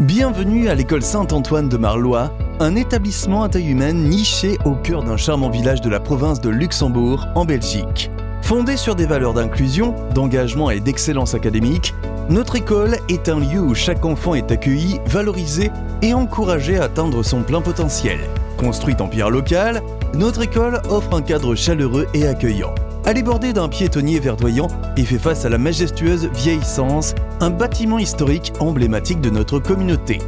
Bienvenue à l'école Saint-Antoine de Marlois, un établissement à taille humaine niché au cœur d'un charmant village de la province de Luxembourg, en Belgique. Fondée sur des valeurs d'inclusion, d'engagement et d'excellence académique, notre école est un lieu où chaque enfant est accueilli, valorisé et encouragé à atteindre son plein potentiel. Construite en pierre locale, notre école offre un cadre chaleureux et accueillant. Elle est bordée d'un piétonnier verdoyant et fait face à la majestueuse Vieille Cense, un bâtiment historique emblématique de notre communauté.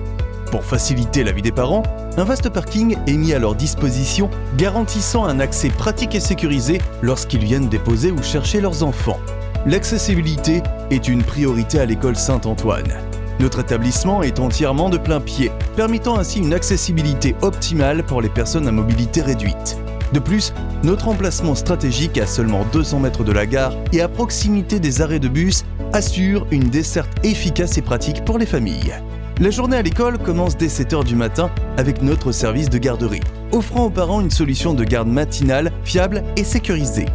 Pour faciliter la vie des parents, un vaste parking est mis à leur disposition, garantissant un accès pratique et sécurisé lorsqu'ils viennent déposer ou chercher leurs enfants. L'accessibilité est une priorité à l'école Saint-Antoine. Notre établissement est entièrement de plain-pied, permettant ainsi une accessibilité optimale pour les personnes à mobilité réduite. De plus, notre emplacement stratégique à seulement 200 mètres de la gare et à proximité des arrêts de bus assure une desserte efficace et pratique pour les familles. La journée à l'école commence dès 7h du matin avec notre service de garderie, offrant aux parents une solution de garde matinale fiable et sécurisée.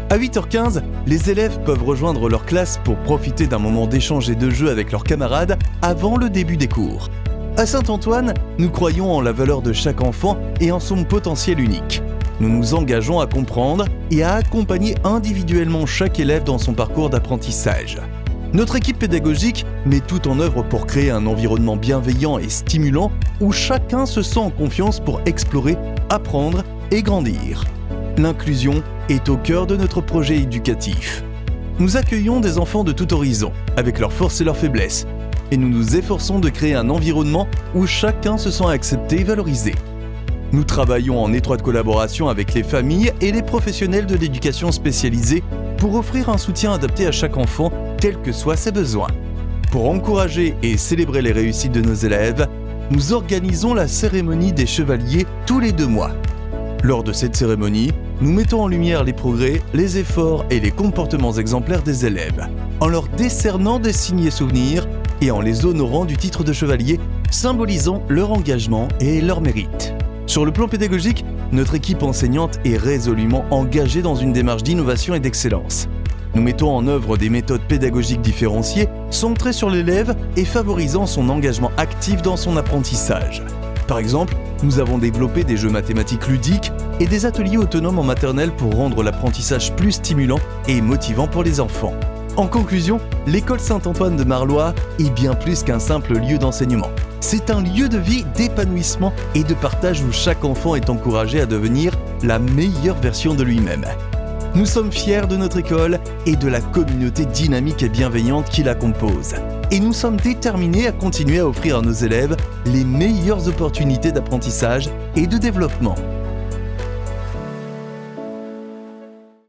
À 8h15, les élèves peuvent rejoindre leur classe pour profiter d'un moment d'échange et de jeu avec leurs camarades avant le début des cours. À Saint-Antoine, nous croyons en la valeur de chaque enfant et en son potentiel unique. Nous nous engageons à comprendre et à accompagner individuellement chaque élève dans son parcours d'apprentissage. Notre équipe pédagogique met tout en œuvre pour créer un environnement bienveillant et stimulant où chacun se sent en confiance pour explorer, apprendre et grandir. L'inclusion est au cœur de notre projet éducatif. Nous accueillons des enfants de tout horizon, avec leurs forces et leurs faiblesses, et nous nous efforçons de créer un environnement où chacun se sent accepté et valorisé. Nous travaillons en étroite collaboration avec les familles et les professionnels de l'éducation spécialisée pour offrir un soutien adapté à chaque enfant, quels que soient ses besoins. Pour encourager et célébrer les réussites de nos élèves, nous organisons la cérémonie des chevaliers tous les 2 mois. Lors de cette cérémonie, nous mettons en lumière les progrès, les efforts et les comportements exemplaires des élèves, en leur décernant des signes et souvenirs et en les honorant du titre de chevalier, symbolisant leur engagement et leur mérite. Sur le plan pédagogique, notre équipe enseignante est résolument engagée dans une démarche d'innovation et d'excellence. Nous mettons en œuvre des méthodes pédagogiques différenciées, centrées sur l'élève et favorisant son engagement actif dans son apprentissage. Par exemple, nous avons développé des jeux mathématiques ludiques et des ateliers autonomes en maternelle pour rendre l'apprentissage plus stimulant et motivant pour les enfants. En conclusion, l'école Saint-Antoine de Marlois est bien plus qu'un simple lieu d'enseignement. C'est un lieu de vie, d'épanouissement et de partage où chaque enfant est encouragé à devenir la meilleure version de lui-même. Nous sommes fiers de notre école et de la communauté dynamique et bienveillante qui la compose. Et nous sommes déterminés à continuer à offrir à nos élèves les meilleures opportunités d'apprentissage et de développement.